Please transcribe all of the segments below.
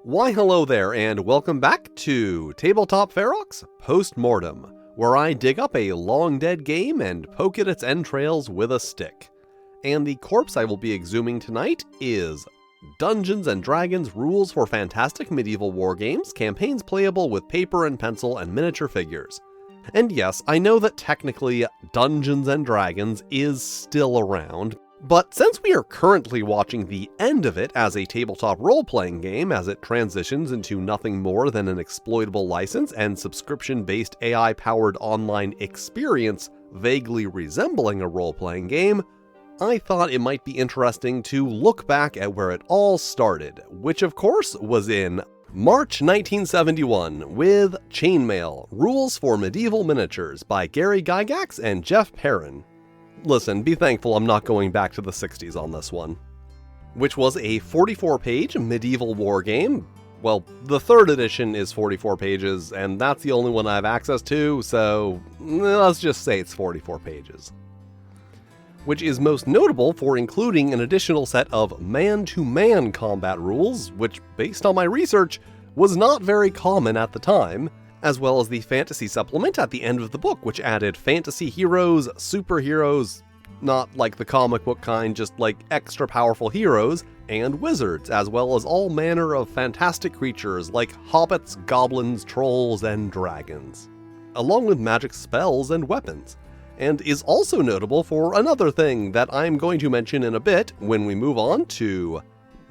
Why hello there, and welcome back to Tabletop Ferox Post-Mortem, where I dig up a long-dead game and poke at its entrails with a stick. And the corpse I will be exhuming tonight is Dungeons & Dragons Rules for Fantastic Medieval Wargames Campaigns Playable with Paper and Pencil and Miniature Figures. And yes, I know that technically Dungeons & Dragons is still around, but since we are currently watching the end of it as a tabletop role-playing game as it transitions into nothing more than an exploitable license and subscription-based AI-powered online experience vaguely resembling a role-playing game, I thought it might be interesting to look back at where it all started, which of course was in March 1971 with Chainmail: Rules for Medieval Miniatures by Gary Gygax and Jeff Perrin. Listen, be thankful I'm not going back to the 60s on this one. Which was a 44-page medieval war game. Well, the 3rd edition is 44 pages, and that's the only one I have access to, so let's just say it's 44 pages. Which is most notable for including an additional set of man-to-man combat rules, which, based on my research, was not very common at the time, as well as the fantasy supplement at the end of the book, which added fantasy heroes, superheroes, not like the comic book kind, just like extra powerful heroes, and wizards, as well as all manner of fantastic creatures like hobbits, goblins, trolls, and dragons, along with magic spells and weapons, and is also notable for another thing that I'm going to mention in a bit when we move on to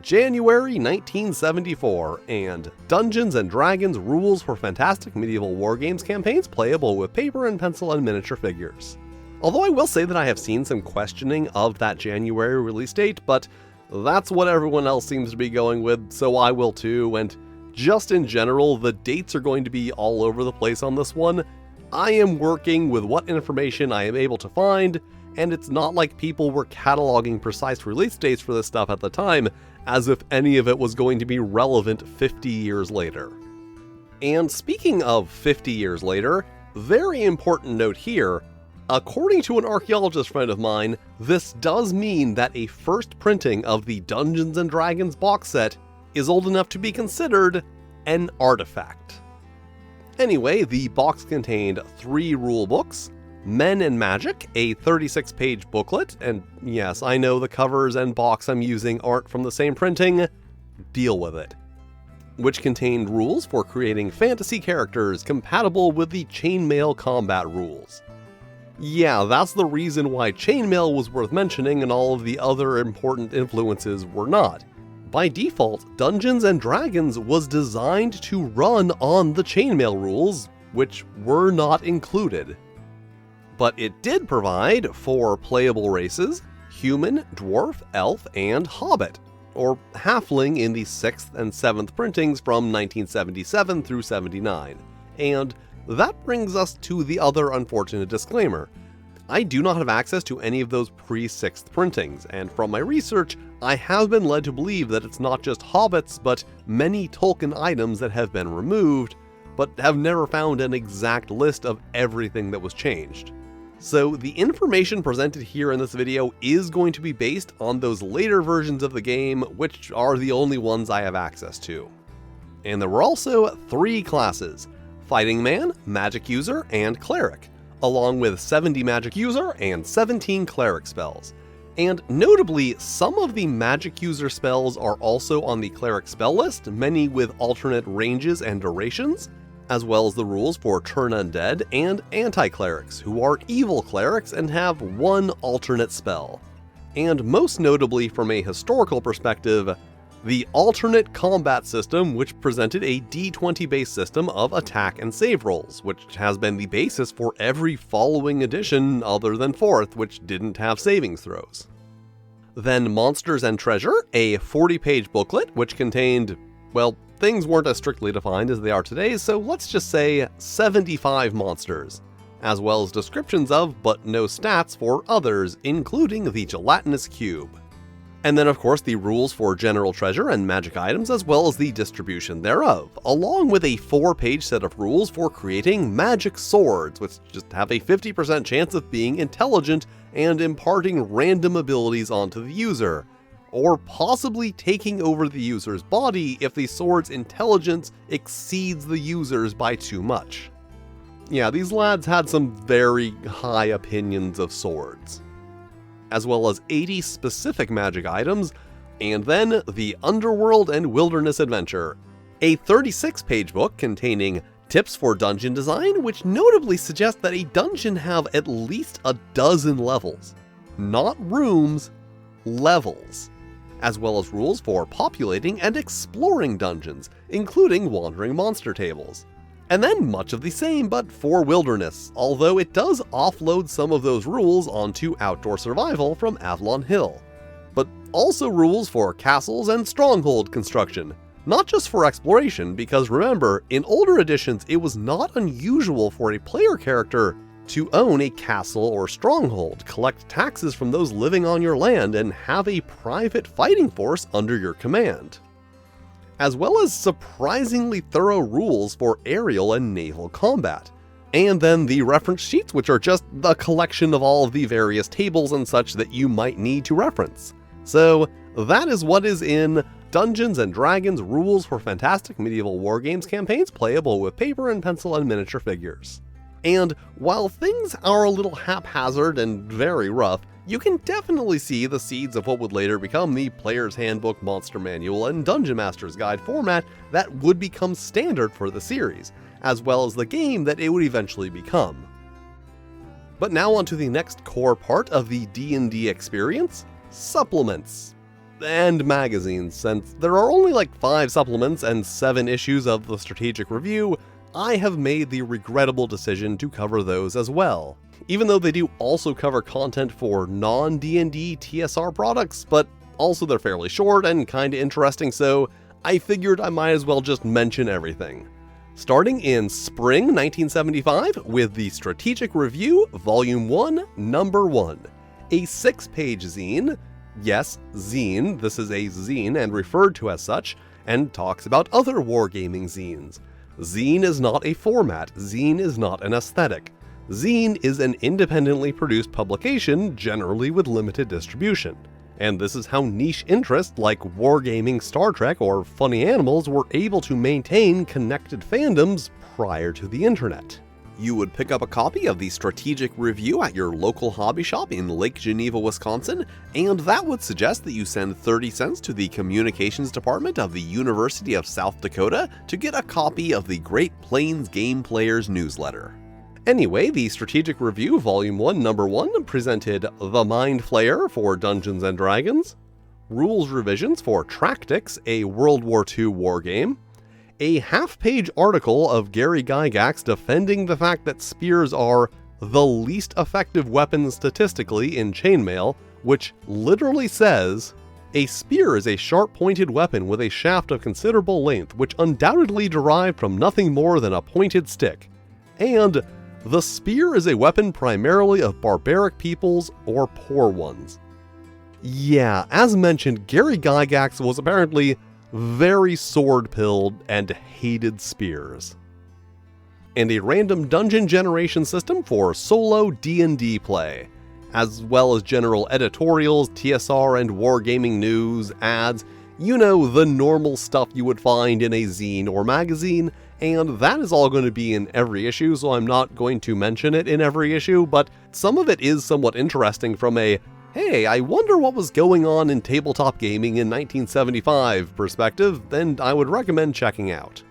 January 1974, and Dungeons & Dragons Rules for Fantastic Medieval Wargames Campaigns Playable with Paper and Pencil and Miniature Figures. Although I will say that I have seen some questioning of that January release date, but that's what everyone else seems to be going with, so I will too, and just in general, the dates are going to be all over the place on this one. I am working with what information I am able to find, and it's not like people were cataloging precise release dates for this stuff at the time, as if any of it was going to be relevant 50 years later. And speaking of 50 years later, very important note here, according to an archaeologist friend of mine, this does mean that a first printing of the Dungeons & Dragons box set is old enough to be considered an artifact. Anyway, the box contained 3 rule books, Men and Magic, a 36-page booklet, and yes, I know the covers and box I'm using aren't from the same printing, deal with it, which contained rules for creating fantasy characters compatible with the chainmail combat rules. Yeah, that's the reason why chainmail was worth mentioning and all of the other important influences were not. By default, Dungeons & Dragons was designed to run on the chainmail rules, which were not included. But it did provide 4 playable races: human, dwarf, elf, and hobbit, or halfling in the 6th and 7th printings from 1977 through 79. And that brings us to the other unfortunate disclaimer. I do not have access to any of those pre-6th printings, and from my research, I have been led to believe that it's not just hobbits, but many Tolkien items that have been removed, but have never found an exact list of everything that was changed. So the information presented here in this video is going to be based on those later versions of the game, which are the only ones I have access to. And there were also 3 classes: Fighting Man, Magic User, and Cleric, along with 70 Magic User and 17 Cleric spells. And notably, some of the Magic User spells are also on the Cleric spell list, many with alternate ranges and durations, as well as the rules for Turn Undead and Anti-Clerics, who are evil clerics and have 1 alternate spell. And most notably from a historical perspective, the alternate combat system, which presented a D20-based system of attack and save rolls, which has been the basis for every following edition other than 4th, which didn't have savings throws. Then Monsters and Treasure, a 40-page booklet which contained, well, things weren't as strictly defined as they are today, so let's just say 75 monsters, as well as descriptions of, but no stats for others, including the gelatinous cube. And then of course the rules for general treasure and magic items, as well as the distribution thereof, along with a 4-page set of rules for creating magic swords, which just have a 50% chance of being intelligent and imparting random abilities onto the user, or possibly taking over the user's body if the sword's intelligence exceeds the user's by too much. Yeah, these lads had some very high opinions of swords. As well as 80 specific magic items, and then the Underworld and Wilderness Adventure, a 36-page book containing tips for dungeon design, which notably suggests that a dungeon have at least a dozen levels. Not rooms, levels. As well as rules for populating and exploring dungeons, including wandering monster tables. And then much of the same, but for Wilderness, although it does offload some of those rules onto Outdoor Survival from Avalon Hill. But also rules for castles and stronghold construction, not just for exploration, because remember, in older editions it was not unusual for a player character to own a castle or stronghold, collect taxes from those living on your land, and have a private fighting force under your command. As well as surprisingly thorough rules for aerial and naval combat. And then the reference sheets, which are just the collection of all of the various tables and such that you might need to reference. So that is what is in Dungeons & Dragons Rules for Fantastic Medieval Wargames Campaigns Playable with Paper and Pencil and Miniature Figures. And while things are a little haphazard and very rough, you can definitely see the seeds of what would later become the Player's Handbook, Monster Manual, and Dungeon Master's Guide format that would become standard for the series, as well as the game that it would eventually become. But now onto the next core part of the D&D experience, supplements. And magazines. Since there are only like 5 supplements and 7 issues of the Strategic Review, I have made the regrettable decision to cover those as well. Even though they do also cover content for non-D&D TSR products, but also they're fairly short and kinda interesting, so I figured I might as well just mention everything. Starting in spring 1975 with the Strategic Review Volume 1, Number 1, a 6-page zine. Yes, zine, this is a zine and referred to as such, and talks about other wargaming zines. Zine is not a format, zine is not an aesthetic. Zine is an independently produced publication, generally with limited distribution. And this is how niche interests like wargaming, Star Trek, or funny animals were able to maintain connected fandoms prior to the internet. You would pick up a copy of the Strategic Review at your local hobby shop in Lake Geneva, Wisconsin, and that would suggest that you send 30 cents to the Communications Department of the University of South Dakota to get a copy of the Great Plains Game Players newsletter. Anyway, the Strategic Review Volume 1, Number 1 presented The Mind Flayer for Dungeons & Dragons, rules revisions for Tractics, a World War II wargame, a half-page article of Gary Gygax defending the fact that spears are the least effective weapon statistically in chainmail, which literally says, a spear is a sharp-pointed weapon with a shaft of considerable length, which undoubtedly derived from nothing more than a pointed stick, and the spear is a weapon primarily of barbaric peoples or poor ones. Yeah, as mentioned, Gary Gygax was apparently very sword-pilled and hated spears. And a random dungeon generation system for solo D&D play, as well as general editorials, TSR and wargaming news, ads, you know, the normal stuff you would find in a zine or magazine, and that is all going to be in every issue, so I'm not going to mention it in every issue, but some of it is somewhat interesting from a, hey, I wonder what was going on in tabletop gaming in 1975 perspective, and I would recommend checking out.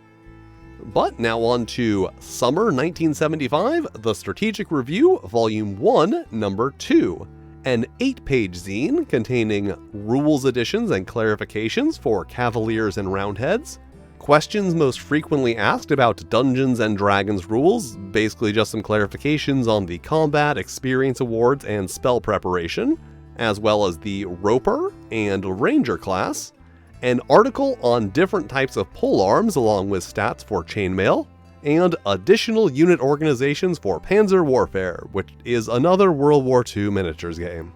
But now on to Summer 1975, The Strategic Review, Volume 1, Number 2, an 8-page zine containing rules additions and clarifications for Cavaliers and Roundheads, questions most frequently asked about Dungeons & Dragons rules, basically just some clarifications on the combat, experience awards, and spell preparation, as well as the Roper and Ranger class, an article on different types of polearms along with stats for chainmail, and additional unit organizations for Panzer Warfare, which is another World War II miniatures game.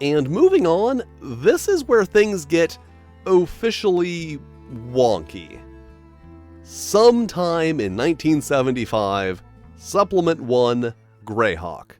And moving on, this is where things get officially wonky. Sometime in 1975, Supplement 1, Greyhawk.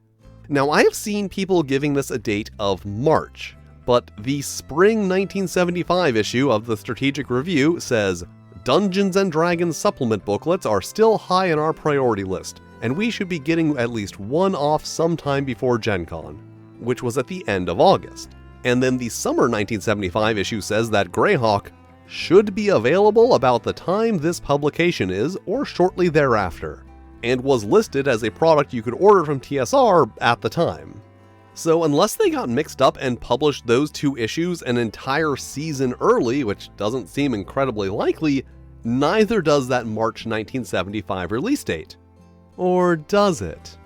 Now I have seen people giving this a date of March, But the spring 1975 issue of the Strategic Review says, Dungeons & Dragons supplement booklets are still high on our priority list, and we should be getting at least one off sometime before Gen Con, which was at the end of August. And then the summer 1975 issue says that Greyhawk should be available about the time this publication is, or shortly thereafter, and was listed as a product you could order from TSR at the time. So unless they got mixed up and published those two issues an entire season early, which doesn't seem incredibly likely, neither does that March 1975 release date. Or does it?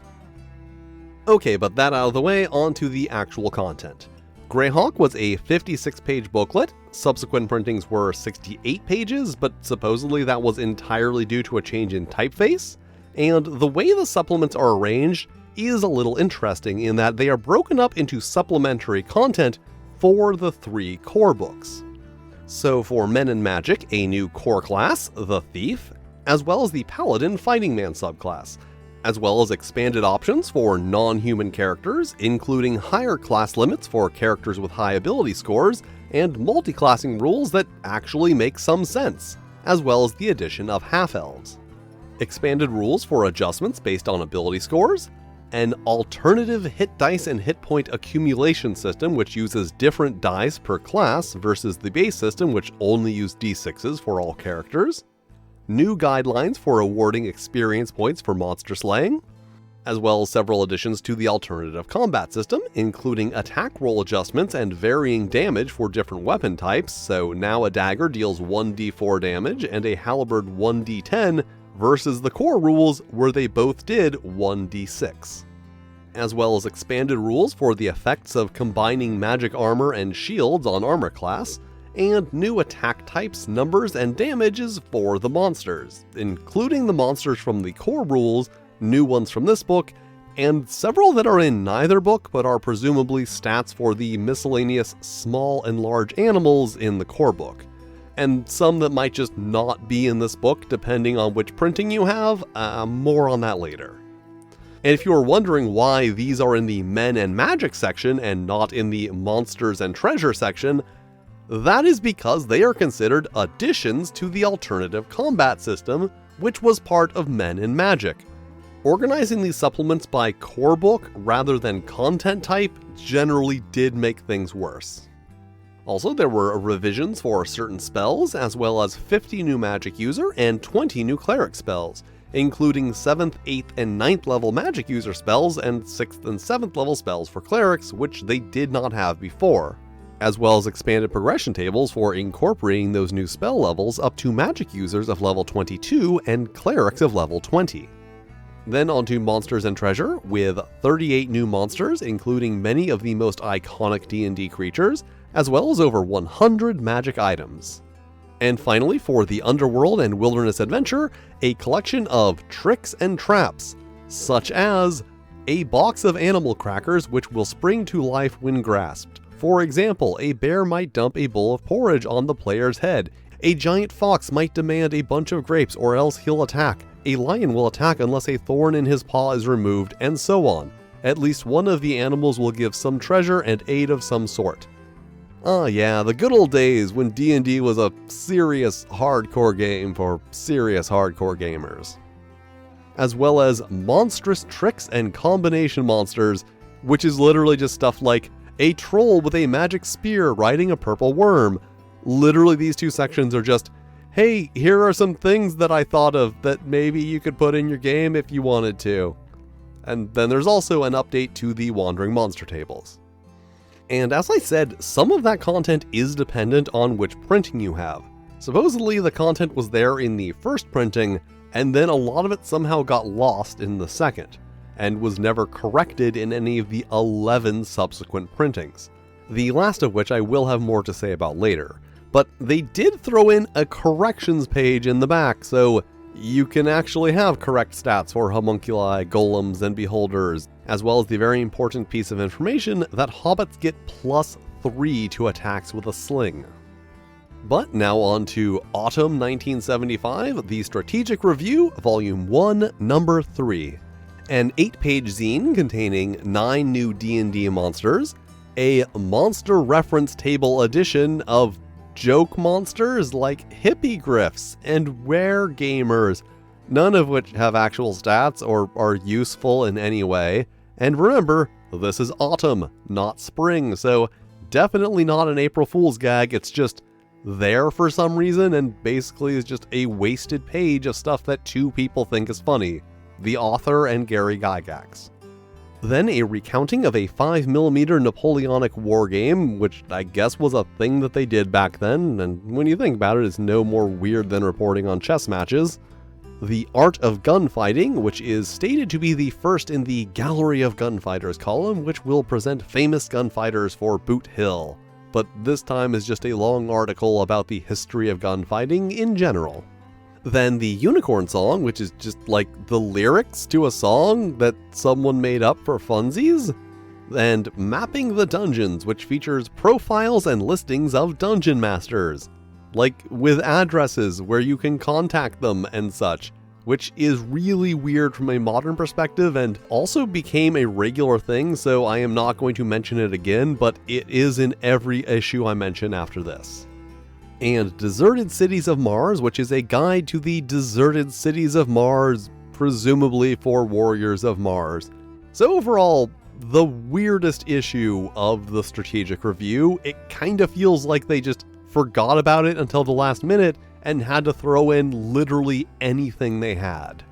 Okay, but that out of the way, on to the actual content. Greyhawk was a 56-page booklet, subsequent printings were 68 pages, but supposedly that was entirely due to a change in typeface, and the way the supplements are arranged is a little interesting in that they are broken up into supplementary content for the 3 core books. So for Men and Magic, a new core class, the Thief, as well as the Paladin Fighting Man subclass, as well as expanded options for non-human characters, including higher class limits for characters with high ability scores, and multi-classing rules that actually make some sense, as well as the addition of half-elves. Expanded rules for adjustments based on ability scores, an alternative hit dice and hit point accumulation system which uses different dice per class versus the base system which only used d6s for all characters, new guidelines for awarding experience points for monster slaying, as well as several additions to the alternative combat system, including attack roll adjustments and varying damage for different weapon types, so now a dagger deals 1d4 damage and a halberd 1d10, versus the core rules where they both did 1d6. As well as expanded rules for the effects of combining magic armor and shields on armor class, and new attack types, numbers, and damages for the monsters, including the monsters from the core rules, new ones from this book, and several that are in neither book but are presumably stats for the miscellaneous small and large animals in the core book. And some that might just not be in this book depending on which printing you have, more on that later. And if you're wondering why these are in the Men and Magic section and not in the Monsters and Treasure section, that is because they are considered additions to the alternative combat system, which was part of Men and Magic. Organizing these supplements by core book rather than content type generally did make things worse. Also, there were revisions for certain spells, as well as 50 new magic user and 20 new cleric spells, including 7th, 8th, and 9th level magic user spells and 6th and 7th level spells for clerics, which they did not have before, as well as expanded progression tables for incorporating those new spell levels up to magic users of level 22 and clerics of level 20. Then onto Monsters and Treasure, with 38 new monsters, including many of the most iconic D&D creatures, as well as over 100 magic items. And finally, for the Underworld and Wilderness Adventure, a collection of tricks and traps, such as a box of animal crackers which will spring to life when grasped. For example, a bear might dump a bowl of porridge on the player's head, a giant fox might demand a bunch of grapes or else he'll attack, a lion will attack unless a thorn in his paw is removed, and so on. At least one of the animals will give some treasure and aid of some sort. Ah yeah, the good old days when D&D was a serious hardcore game for serious hardcore gamers. As well as monstrous tricks and combination monsters, which is literally just stuff like a troll with a magic spear riding a purple worm. Literally these two sections are just, hey, here are some things that I thought of that maybe you could put in your game if you wanted to. And then there's also an update to the Wandering Monster tables. And as I said, some of that content is dependent on which printing you have. Supposedly the content was there in the first printing, and then a lot of it somehow got lost in the second, and was never corrected in any of the 11 subsequent printings. The last of which I will have more to say about later. But they did throw in a corrections page in the back, so you can actually have correct stats for homunculi, golems, and beholders, as well as the very important piece of information that hobbits get +3 to attacks with a sling. But now on to Autumn 1975, the Strategic Review, Volume 1, Number 3. An 8-page zine containing 9 new D&D monsters, a monster reference table edition of joke monsters like hippogriffs and weregamers, none of which have actual stats or are useful in any way. And remember, this is autumn, not spring, so definitely not an April Fool's gag. It's just there for some reason and basically is just a wasted page of stuff that two people think is funny, the author and Gary Gygax. Then a recounting of a 5mm Napoleonic war game, which I guess was a thing that they did back then, and when you think about it, is no more weird than reporting on chess matches. The Art of Gunfighting, which is stated to be the first in the Gallery of Gunfighters column, which will present famous gunfighters for Boot Hill. But this time is just a long article about the history of gunfighting in general. Then the Unicorn Song, which is just like the lyrics to a song that someone made up for funsies. And Mapping the Dungeons, which features profiles and listings of dungeon masters, like with addresses where you can contact them and such, which is really weird from a modern perspective and also became a regular thing, so I am not going to mention it again, but it is in every issue I mention after this. And Deserted Cities of Mars, which is a guide to the deserted cities of Mars, presumably for warriors of Mars. So overall, the weirdest issue of the strategic review. It kind of feels like they just forgot about it until the last minute and had to throw in literally anything they had.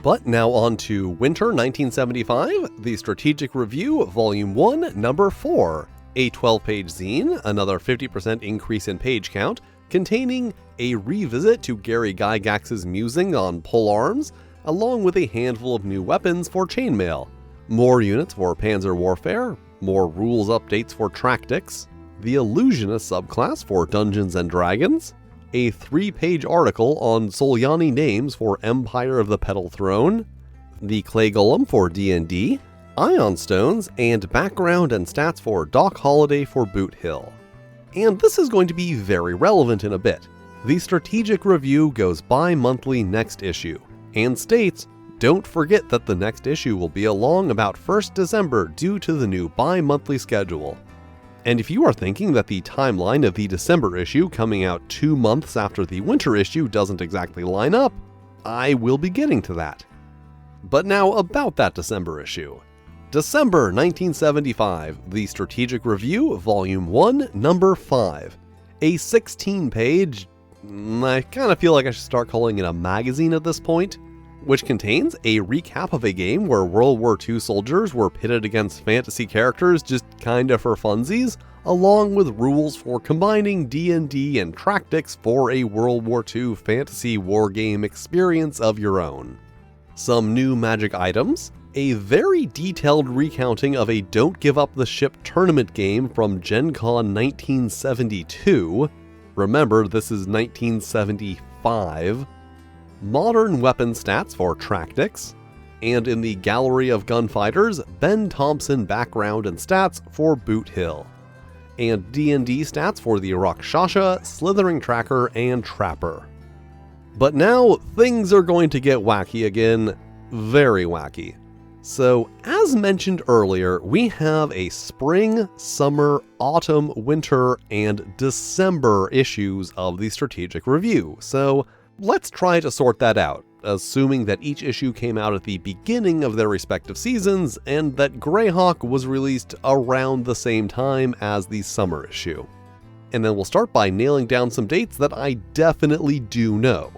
But now on to Winter 1975, the Strategic Review, Volume 1, Number 4, a 12-page zine, another 50% increase in page count, containing a revisit to Gary Gygax's musing on polearms, along with a handful of new weapons for chainmail, more units for panzer warfare, more rules updates for tactics, the Illusionist subclass for Dungeons & Dragons, a 3-page article on Solyani names for Empire of the Petal Throne, the Clay Golem for D&D, Ion Stones, and background and stats for Doc Holliday for Boot Hill. And this is going to be very relevant in a bit. The Strategic Review goes bi-monthly next issue, and states, don't forget that the next issue will be along about 1st December due to the new bi-monthly schedule. And if you are thinking that the timeline of the December issue coming out 2 months after the winter issue doesn't exactly line up, I will be getting to that. But now about that December issue. December 1975, the Strategic Review, Volume 1, Number 5. A 16-page, I kind of feel like I should start calling it a magazine at this point, which contains a recap of a game where World War II soldiers were pitted against fantasy characters just kinda for funsies, along with rules for combining D&D and tactics for a World War II fantasy wargame experience of your own. Some new magic items, a very detailed recounting of a Don't Give Up the Ship tournament game from Gen Con 1972, remember this is 1975, modern weapon stats for tactics, and in the Gallery of Gunfighters, Ben Thompson background and stats for Boot Hill, and D&D stats for the Rakshasha, Slithering Tracker, and Trapper. But now, things are going to get wacky again, very wacky. So, as mentioned earlier, we have a spring, summer, autumn, winter, and December issues of the Strategic Review, so let's try to sort that out, assuming that each issue came out at the beginning of their respective seasons, and that Greyhawk was released around the same time as the summer issue. And then we'll start by nailing down some dates that I definitely do know.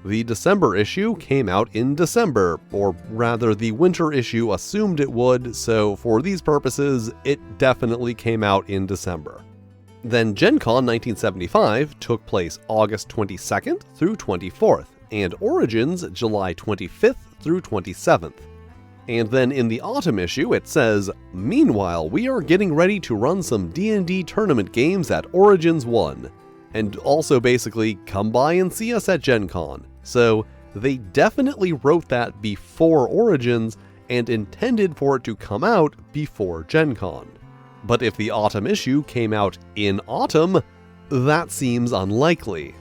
The December issue came out in December, or rather the winter issue assumed it would, so for these purposes, it definitely came out in December. Then Gen Con 1975 took place August 22nd through 24th, and Origins July 25th through 27th. And then in the autumn issue it says, meanwhile we are getting ready to run some D&D tournament games at Origins 1, and also basically come by and see us at Gen Con. So they definitely wrote that before Origins and intended for it to come out before Gen Con. But if the autumn issue came out in autumn, that seems unlikely.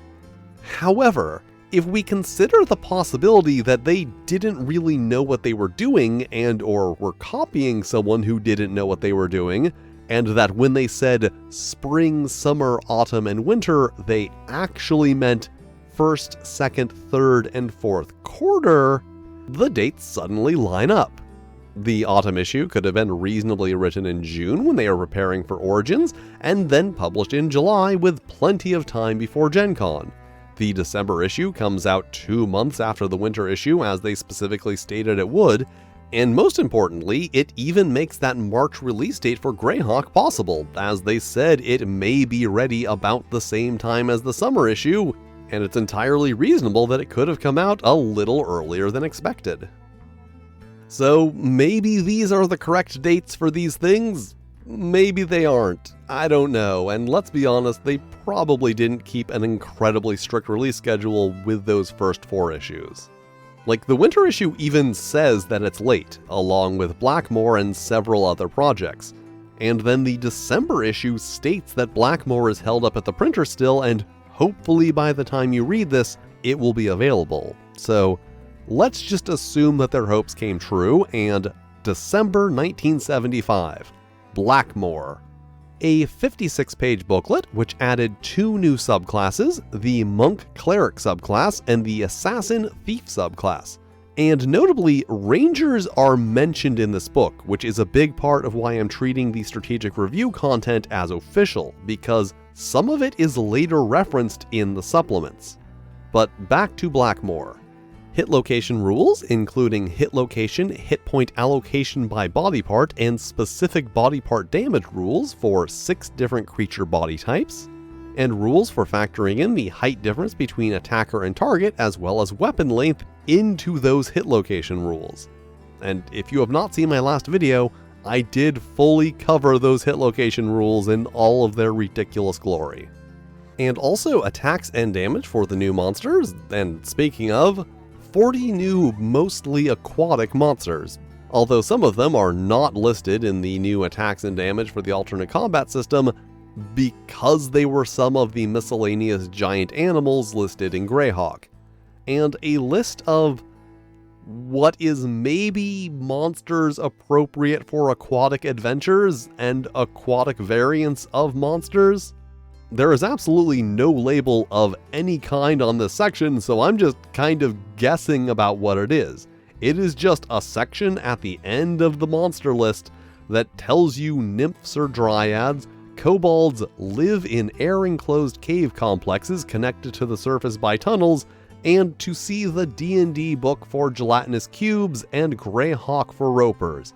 However, if we consider the possibility that they didn't really know what they were doing and or were copying someone who didn't know what they were doing, and that when they said spring, summer, autumn, and winter, they actually meant first, second, third, and fourth quarter, the dates suddenly line up. The autumn issue could have been reasonably written in June when they are preparing for Origins, and then published in July with plenty of time before Gen Con. The December issue comes out 2 months after the winter issue, as they specifically stated it would, and most importantly, it even makes that March release date for Greyhawk possible, as they said it may be ready about the same time as the summer issue, and it's entirely reasonable that it could have come out a little earlier than expected. So maybe these are the correct dates for these things? Maybe they aren't. I don't know, and let's be honest, they probably didn't keep an incredibly strict release schedule with those first 4 issues. Like, the winter issue even says that it's late, along with Blackmore and several other projects. And then the December issue states that Blackmore is held up at the printer still, and hopefully by the time you read this, it will be available. So let's just assume that their hopes came true, and December 1975, Blackmore. A 56-page booklet which added 2 new subclasses, the Monk-Cleric subclass and the Assassin-Thief subclass. And notably, Rangers are mentioned in this book, which is a big part of why I'm treating the strategic review content as official, because some of it is later referenced in the supplements. But back to Blackmore. Hit location rules, including hit location, hit point allocation by body part, and specific body part damage rules for 6 different creature body types, and rules for factoring in the height difference between attacker and target, as well as weapon length, into those hit location rules. And if you have not seen my last video, I did fully cover those hit location rules in all of their ridiculous glory. And also attacks and damage for the new monsters, and speaking of, 40 new, mostly aquatic monsters, although some of them are not listed in the new attacks and damage for the alternate combat system because they were some of the miscellaneous giant animals listed in Greyhawk, and a list of what is maybe monsters appropriate for aquatic adventures and aquatic variants of monsters. There is absolutely no label of any kind on this section, so I'm just kind of guessing about what it is. It is just a section at the end of the monster list that tells you nymphs or dryads, kobolds live in air-enclosed cave complexes connected to the surface by tunnels, and to see the D&D book for gelatinous cubes and Greyhawk for ropers.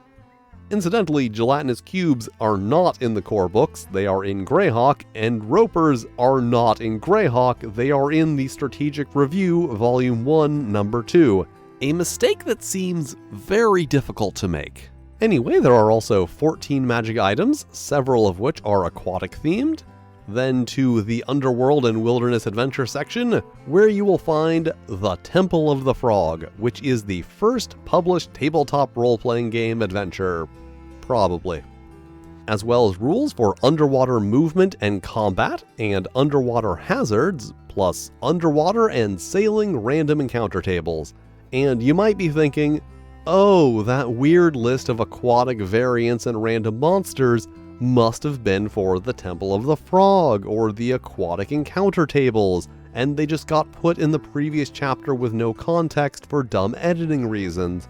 Incidentally, gelatinous cubes are not in the core books, they are in Greyhawk, and ropers are not in Greyhawk, they are in the Strategic Review Volume 1, Number 2. A mistake that seems very difficult to make. Anyway, there are also 14 magic items, several of which are aquatic themed. Then to the Underworld and Wilderness Adventure section, where you will find the Temple of the Frog, which is the first published tabletop role-playing game adventure, probably. As well as rules for underwater movement and combat, and underwater hazards, plus underwater and sailing random encounter tables. And you might be thinking, oh, that weird list of aquatic variants and random monsters must have been for the Temple of the Frog or the aquatic encounter tables, and they just got put in the previous chapter with no context for dumb editing reasons.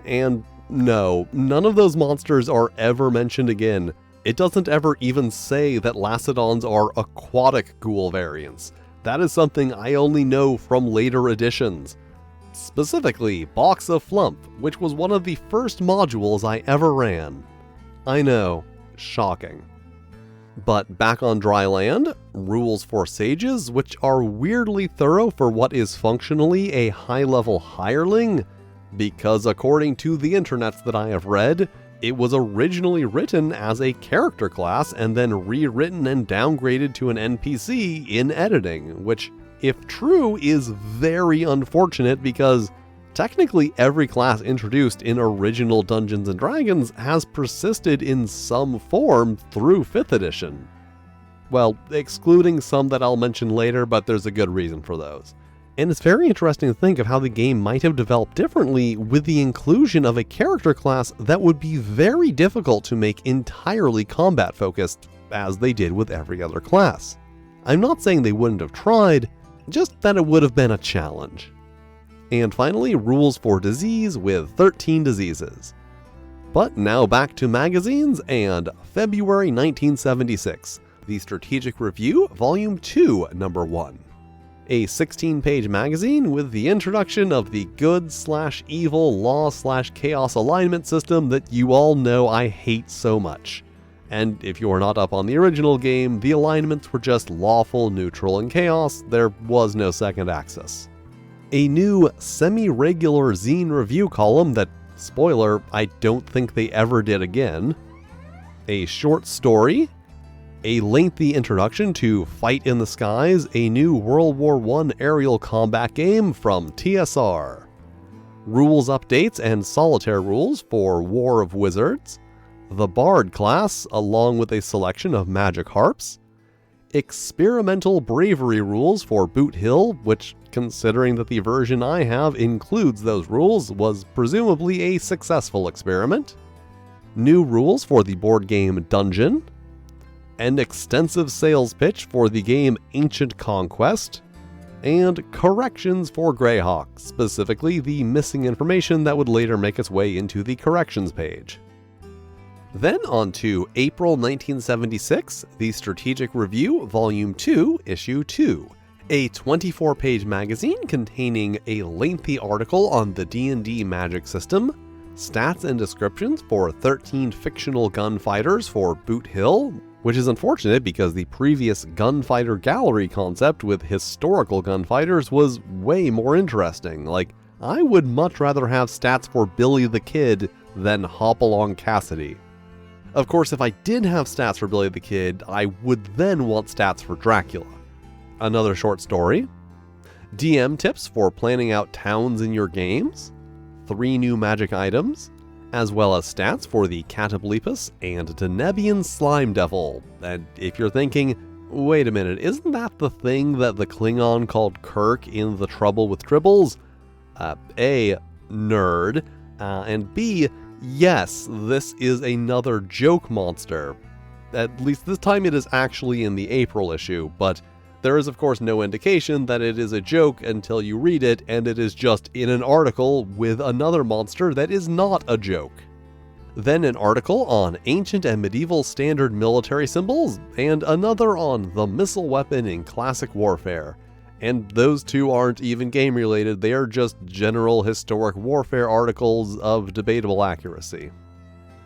And no, none of those monsters are ever mentioned again. It doesn't ever even say that Lacedons are aquatic ghoul variants. That is something I only know from later editions. Specifically, Box of Flump, which was one of the first modules I ever ran. I know. Shocking. But back on dry land, rules for sages, which are weirdly thorough for what is functionally a high-level hireling, because according to the internets that I have read, it was originally written as a character class and then rewritten and downgraded to an NPC in editing, which, if true, is very unfortunate because technically every class introduced in original Dungeons & Dragons has persisted in some form through 5th edition. Well, excluding some that I'll mention later, but there's a good reason for those. And it's very interesting to think of how the game might have developed differently with the inclusion of a character class that would be very difficult to make entirely combat focused, as they did with every other class. I'm not saying they wouldn't have tried, just that it would have been a challenge. And finally, rules for disease with 13 diseases. But now back to magazines and February 1976, the Strategic Review, Volume 2, Number 1. A 16-page magazine with the introduction of the good/evil law/chaos alignment system that you all know I hate so much. And if you are not up on the original game, the alignments were just lawful, neutral, and chaos. There was no second axis. A new semi-regular zine review column that, spoiler, I don't think they ever did again. A short story. A lengthy introduction to Fight in the Skies, a new World War I aerial combat game from TSR. Rules updates and solitaire rules for War of Wizards. The Bard class, along with a selection of magic harps. Experimental bravery rules for Boot Hill, which, considering that the version I have includes those rules, was presumably a successful experiment. New rules for the board game Dungeon. An extensive sales pitch for the game Ancient Conquest, and corrections for Greyhawk, specifically the missing information that would later make its way into the corrections page. Then on to April 1976, the Strategic Review, Volume 2, Issue 2, a 24-page magazine containing a lengthy article on the D&D magic system, stats and descriptions for 13 fictional gunfighters for Boot Hill, which is unfortunate because the previous gunfighter gallery concept with historical gunfighters was way more interesting. Like, I would much rather have stats for Billy the Kid than Hopalong Cassidy. Of course, if I did have stats for Billy the Kid, I would then want stats for Dracula. Another short story. DM tips for planning out towns in your games. 3 new magic items. As well as stats for the Catoblepus and Denebian Slime Devil. And if you're thinking, wait a minute, isn't that the thing that the Klingon called Kirk in The Trouble with Tribbles? A, nerd, and B, yes, this is another joke monster. At least this time it is actually in the April issue, but there is of course no indication that it is a joke until you read it, and it is just in an article with another monster that is not a joke. Then an article on ancient and medieval standard military symbols, and another on the missile weapon in classic warfare. And those two aren't even game related, they are just general historic warfare articles of debatable accuracy.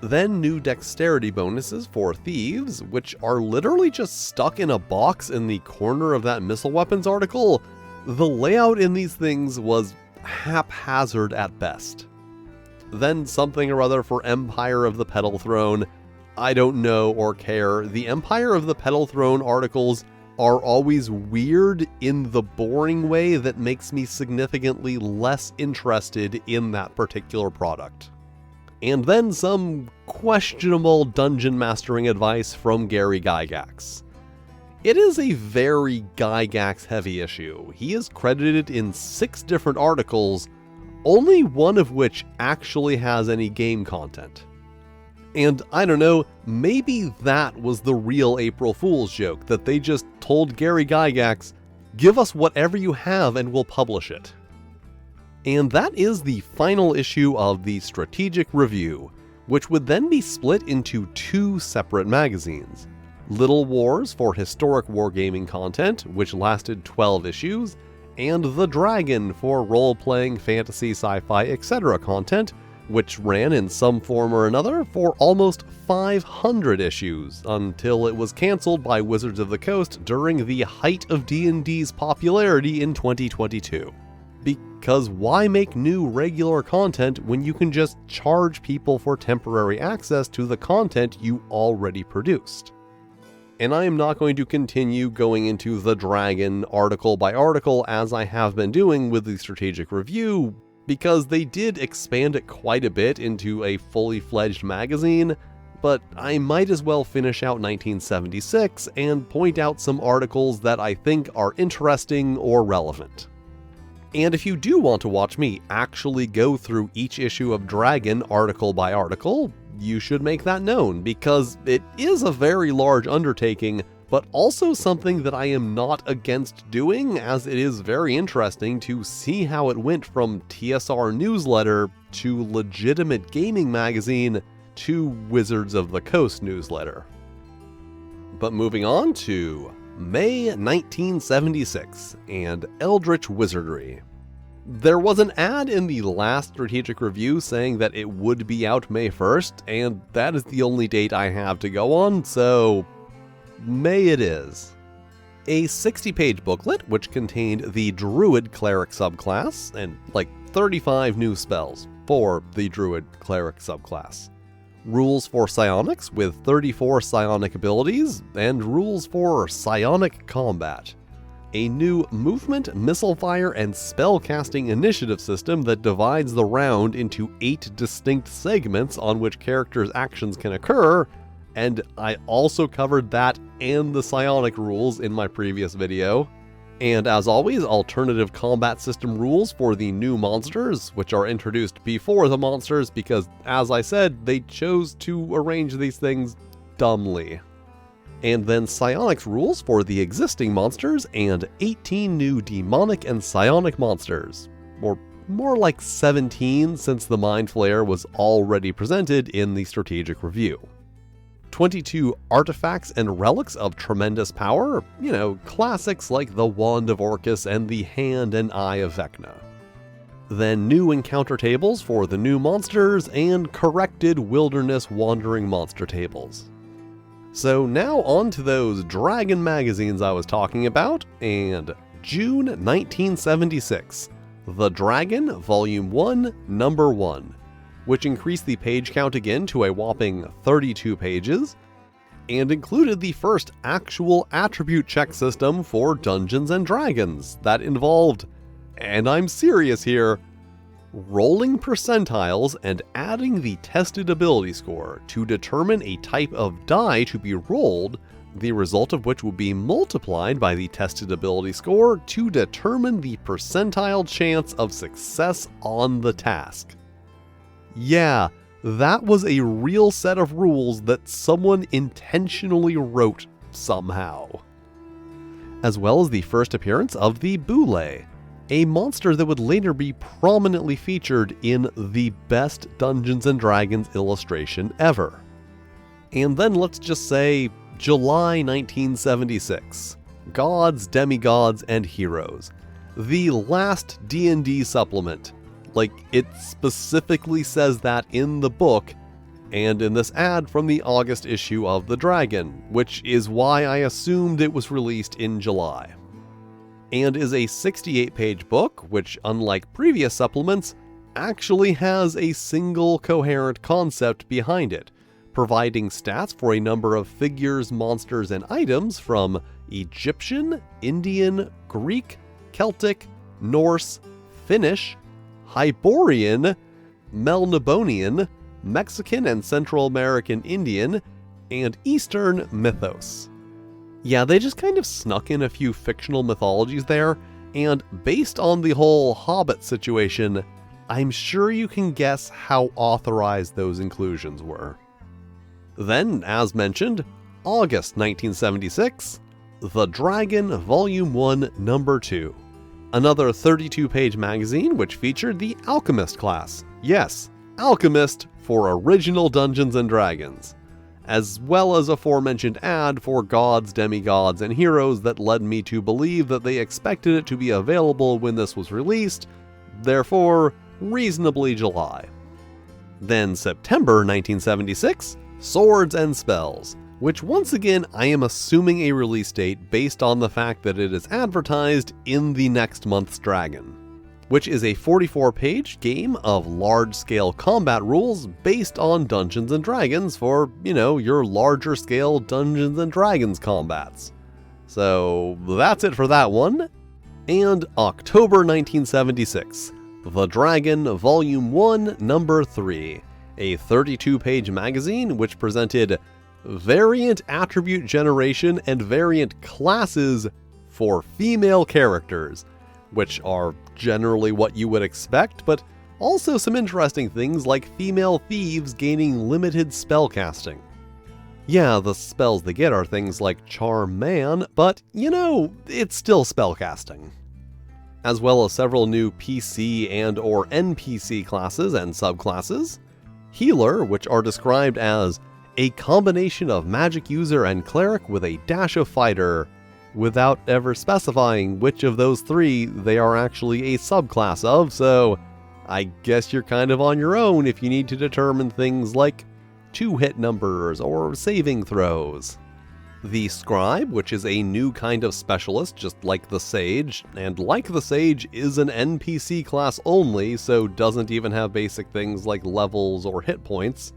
Then new dexterity bonuses for thieves, which are literally just stuck in a box in the corner of that missile weapons article. The layout in these things was haphazard at best. Then something or other for Empire of the Petal Throne. I don't know or care. The Empire of the Petal Throne articles are always weird in the boring way that makes me significantly less interested in that particular product. And then some questionable dungeon mastering advice from Gary Gygax. It is a very Gygax heavy issue. He is credited in 6 different articles, only one of which actually has any game content. And I don't know, maybe that was the real April Fool's joke, that they just told Gary Gygax, give us whatever you have and we'll publish it. And that is the final issue of the Strategic Review, which would then be split into 2 separate magazines. Little Wars for historic wargaming content, which lasted 12 issues, and The Dragon for role-playing, fantasy, sci-fi, etc. content, which ran in some form or another for almost 500 issues, until it was cancelled by Wizards of the Coast during the height of D&D's popularity in 2022. Because why make new regular content when you can just charge people for temporary access to the content you already produced? And I am not going to continue going into The Dragon article by article as I have been doing with the Strategic Review, because they did expand it quite a bit into a fully fledged magazine, but I might as well finish out 1976 and point out some articles that I think are interesting or relevant. And if you do want to watch me actually go through each issue of Dragon article by article, you should make that known, because it is a very large undertaking, but also something that I am not against doing, as it is very interesting to see how it went from TSR newsletter to legitimate gaming magazine to Wizards of the Coast newsletter. But moving on to May 1976 and Eldritch Wizardry. There was an ad in the last strategic review saying that it would be out May 1st, and that is the only date I have to go on, so May it is. A 60-page booklet which contained the Druid Cleric subclass and like 35 new spells for the Druid Cleric subclass. Rules for psionics with 34 psionic abilities, and rules for psionic combat. A new movement, missile fire, and spellcasting initiative system that divides the round into 8 distinct segments on which characters' actions can occur, and I also covered that and the psionic rules in my previous video. And as always, alternative combat system rules for the new monsters, which are introduced before the monsters because, as I said, they chose to arrange these things dumbly. And then psionics rules for the existing monsters and 18 new demonic and psionic monsters. Or more like 17 since the Mind Flayer was already presented in the strategic review. 22 artifacts and relics of tremendous power, classics like the Wand of Orcus and the Hand and Eye of Vecna. Then new encounter tables for the new monsters and corrected wilderness wandering monster tables. So now on to those Dragon magazines I was talking about, and June 1976, The Dragon Volume 1, Number 1. Which increased the page count again to a whopping 32 pages, and included the first actual attribute check system for Dungeons & Dragons that involved, and I'm serious here, rolling percentiles and adding the tested ability score to determine a type of die to be rolled, the result of which would be multiplied by the tested ability score to determine the percentile chance of success on the task. Yeah, that was a real set of rules that someone intentionally wrote somehow. As well as the first appearance of the Boule, a monster that would later be prominently featured in the best Dungeons & Dragons illustration ever. And then let's just say July 1976, Gods, Demigods, and Heroes, the last D&D supplement. Like, it specifically says that in the book, and in this ad from the August issue of The Dragon, which is why I assumed it was released in July. And is a 68-page book, which, unlike previous supplements, actually has a single coherent concept behind it, providing stats for a number of figures, monsters, and items from Egyptian, Indian, Greek, Celtic, Norse, Finnish, Hyborian, Melnibonian, Mexican and Central American Indian, and Eastern mythos. Yeah, they just kind of snuck in a few fictional mythologies there, and based on the whole Hobbit situation, I'm sure you can guess how authorized those inclusions were. Then, as mentioned, August 1976, The Dragon Volume 1, Number 2. Another 32-page magazine which featured the Alchemist class. Yes, Alchemist for original Dungeons & Dragons. As well as aforementioned ad for Gods, Demigods, and Heroes that led me to believe that they expected it to be available when this was released, therefore, reasonably July. Then September 1976, Swords and Spells, which once again I am assuming a release date based on the fact that it is advertised in the next month's Dragon, which is a 44-page game of large-scale combat rules based on Dungeons & Dragons for, your larger-scale Dungeons & Dragons combats. So that's it for that one. And October 1976, The Dragon Volume 1, Number 3, a 32-page magazine which presented variant attribute generation and variant classes for female characters, which are generally what you would expect, but also some interesting things like female thieves gaining limited spellcasting. Yeah, the spells they get are things like Charm Man, but, it's still spellcasting. As well as several new PC and/or NPC classes and subclasses. Healer, which are described as a combination of magic user and cleric with a dash of fighter, without ever specifying which of those three they are actually a subclass of, so I guess you're kind of on your own if you need to determine things like 2-hit numbers or saving throws. The Scribe, which is a new kind of specialist just like the Sage, and like the Sage is an NPC class only, so doesn't even have basic things like levels or hit points.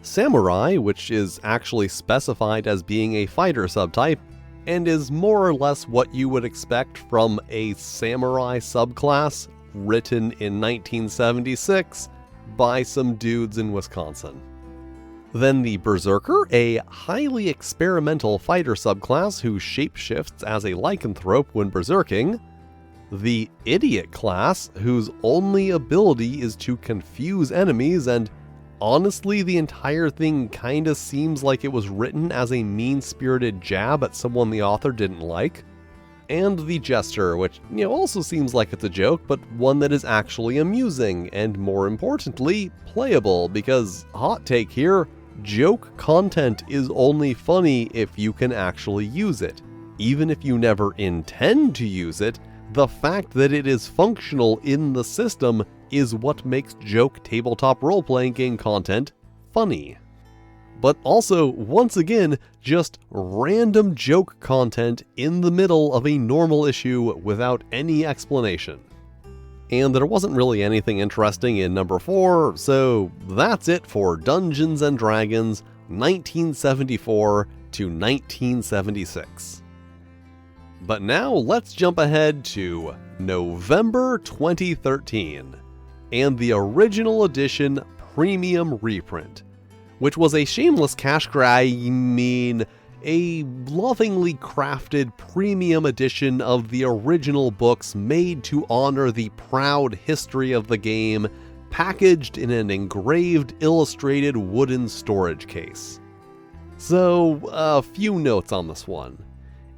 Samurai, which is actually specified as being a fighter subtype, and is more or less what you would expect from a samurai subclass written in 1976 by some dudes in Wisconsin. Then the Berserker, a highly experimental fighter subclass who shapeshifts as a lycanthrope when berserking. The Idiot class, whose only ability is to confuse enemies, and honestly the entire thing kinda seems like it was written as a mean-spirited jab at someone the author didn't like. And the Jester, which, also seems like it's a joke, but one that is actually amusing, and more importantly, playable, because, hot take here, joke content is only funny if you can actually use it. Even if you never intend to use it, the fact that it is functional in the system is what makes joke tabletop role-playing game content funny. But also, once again, just random joke content in the middle of a normal issue without any explanation. And there wasn't really anything interesting in number 4, so that's it for Dungeons & Dragons 1974 to 1976. But now let's jump ahead to November 2013, and the original edition premium reprint, which was a shameless cash grab, a lovingly crafted premium edition of the original books made to honor the proud history of the game, packaged in an engraved, illustrated wooden storage case. So, a few notes on this one.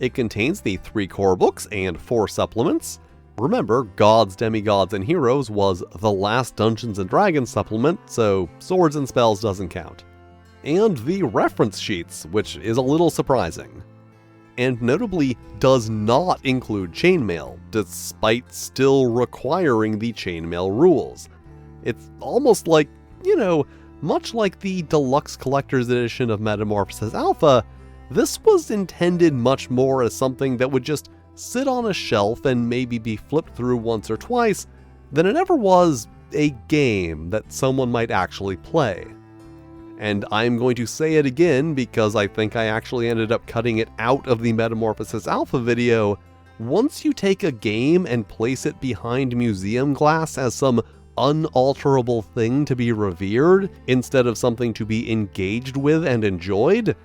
It contains the 3 core books and 4 supplements. Remember, Gods, Demigods, and Heroes was the last Dungeons & Dragons supplement, so Swords and Spells doesn't count. And the reference sheets, which is a little surprising. And notably does not include chainmail, despite still requiring the chainmail rules. It's almost like, much like the Deluxe Collector's Edition of Metamorphosis Alpha, this was intended much more as something that would just sit on a shelf and maybe be flipped through once or twice, than it ever was a game that someone might actually play. And I'm going to say it again because I think I actually ended up cutting it out of the Metamorphosis Alpha video. Once you take a game and place it behind museum glass as some unalterable thing to be revered, instead of something to be engaged with and enjoyed,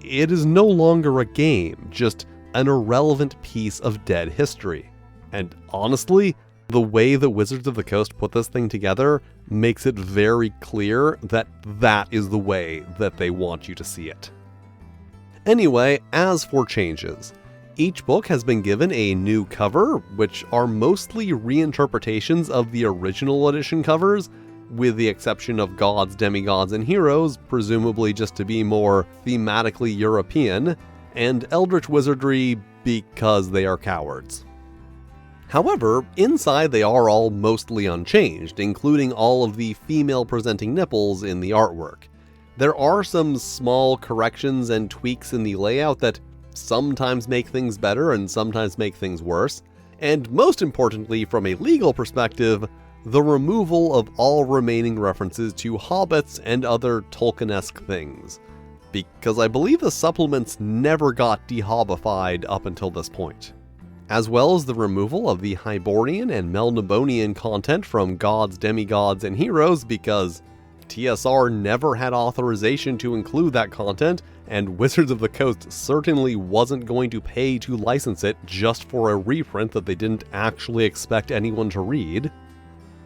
it is no longer a game, just an irrelevant piece of dead history. And honestly, the way the Wizards of the Coast put this thing together makes it very clear that that is the way that they want you to see it. Anyway, as for changes, each book has been given a new cover, which are mostly reinterpretations of the original edition covers, with the exception of Gods, Demigods, and Heroes, presumably just to be more thematically European, and Eldritch Wizardry because they are cowards. However, inside they are all mostly unchanged, including all of the female-presenting nipples in the artwork. There are some small corrections and tweaks in the layout that sometimes make things better and sometimes make things worse, and most importantly, from a legal perspective, the removal of all remaining references to hobbits and other Tolkien-esque things, because I believe the supplements never got dehobbified up until this point. As well as the removal of the Hyborian and Melnibonian content from Gods, Demigods, and Heroes because TSR never had authorization to include that content, and Wizards of the Coast certainly wasn't going to pay to license it just for a reprint that they didn't actually expect anyone to read,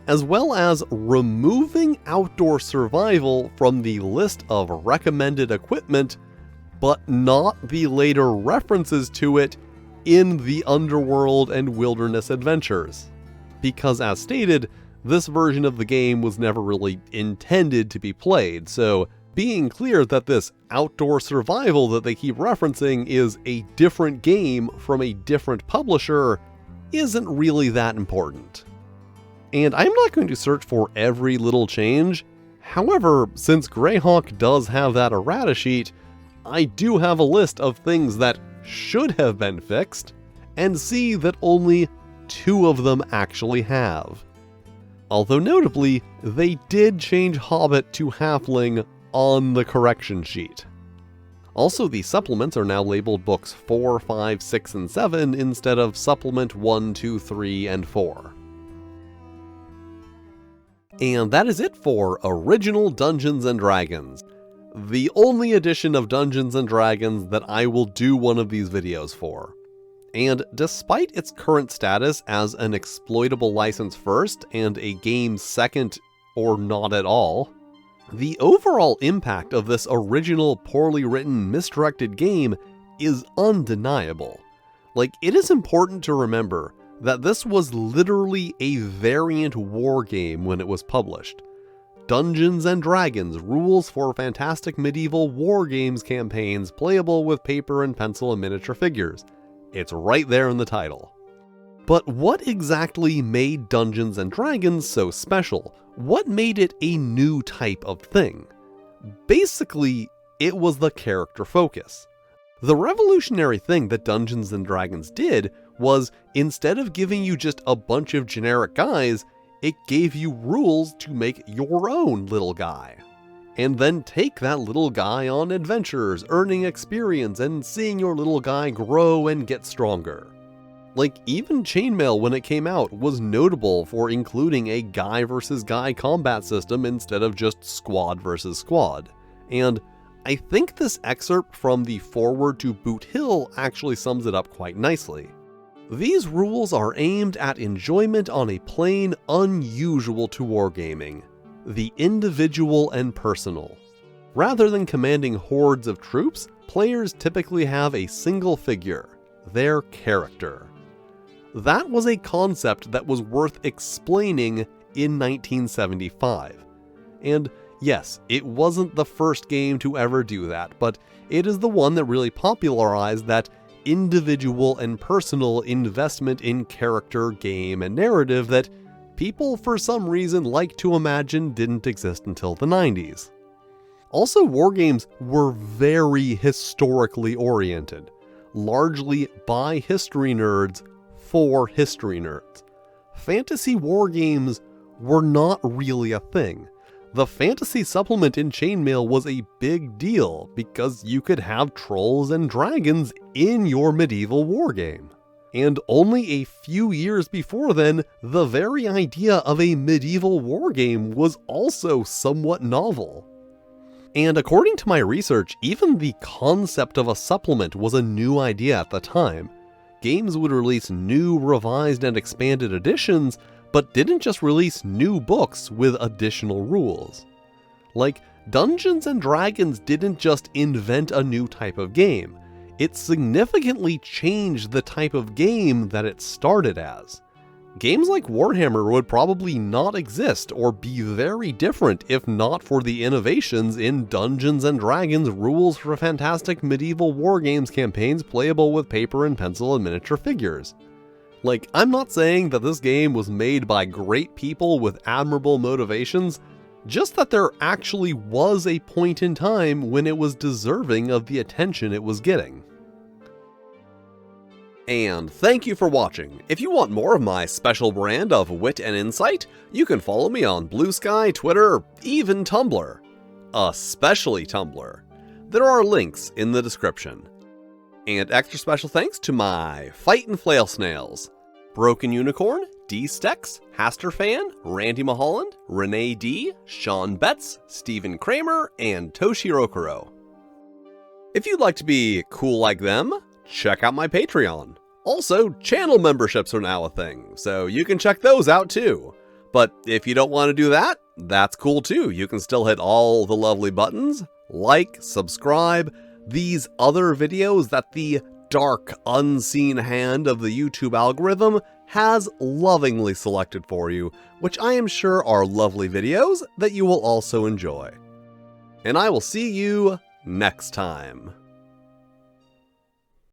as well as removing outdoor survival from the list of recommended equipment, but not the later references to it in the Underworld and Wilderness Adventures. Because as stated, this version of the game was never really intended to be played, so being clear that this outdoor survival that they keep referencing is a different game from a different publisher isn't really that important. And I'm not going to search for every little change. However, since Greyhawk does have that errata sheet, I do have a list of things that should have been fixed, and see that only 2 of them actually have. Although notably, they did change Hobbit to Halfling on the correction sheet. Also, the supplements are now labeled books 4, 5, 6, and 7 instead of supplement 1, 2, 3, and 4. And that is it for Original Dungeons & Dragons, the only edition of Dungeons & Dragons that I will do one of these videos for. And despite its current status as an exploitable license first and a game second or not at all, the overall impact of this original poorly written, misdirected game is undeniable. Like, it is important to remember that this was literally a variant war game when it was published. Dungeons & Dragons: Rules for Fantastic Medieval Wargames Campaigns Playable with Paper and Pencil and Miniature Figures. It's right there in the title. But what exactly made Dungeons & Dragons so special? What made it a new type of thing? Basically, it was the character focus. The revolutionary thing that Dungeons & Dragons did was, instead of giving you just a bunch of generic guys, it gave you rules to make your own little guy. And then take that little guy on adventures, earning experience and seeing your little guy grow and get stronger. Like, even Chainmail when it came out was notable for including a guy versus guy combat system instead of just squad versus squad. And I think this excerpt from the foreword to Boot Hill actually sums it up quite nicely. These rules are aimed at enjoyment on a plane unusual to wargaming, the individual and personal. Rather than commanding hordes of troops, players typically have a single figure, their character. That was a concept that was worth explaining in 1975. And yes, it wasn't the first game to ever do that, but it is the one that really popularized that individual and personal investment in character, game, and narrative that people for some reason like to imagine didn't exist until the 90s. Also, wargames were very historically oriented, largely by history nerds for history nerds. Fantasy wargames were not really a thing. The fantasy supplement in Chainmail was a big deal because you could have trolls and dragons in your medieval wargame. And only a few years before then, the very idea of a medieval wargame was also somewhat novel. And according to my research, even the concept of a supplement was a new idea at the time. Games would release new, revised, and expanded editions, but didn't just release new books with additional rules. Like, Dungeons & Dragons didn't just invent a new type of game, it significantly changed the type of game that it started as. Games like Warhammer would probably not exist or be very different if not for the innovations in Dungeons & Dragons: Rules for Fantastic Medieval Wargames Campaigns Playable with Paper and Pencil and Miniature Figures. Like, I'm not saying that this game was made by great people with admirable motivations, just that there actually was a point in time when it was deserving of the attention it was getting. And thank you for watching. If you want more of my special brand of wit and insight, you can follow me on Blue Sky, Twitter, even Tumblr. Especially Tumblr. There are links in the description. And extra special thanks to my Fight and Flail Snails, Broken Unicorn, D-Stex, Hasterfan, Randy Mulholland, Renee D, Sean Betts, Stephen Kramer, and Toshiro Kuro. If you'd like to be cool like them, check out my Patreon. Also, channel memberships are now a thing, so you can check those out too. But if you don't want to do that, that's cool too. You can still hit all the lovely buttons, like, subscribe, these other videos that the dark, unseen hand of the YouTube algorithm has lovingly selected for you, which I am sure are lovely videos that you will also enjoy. And I will see you next time.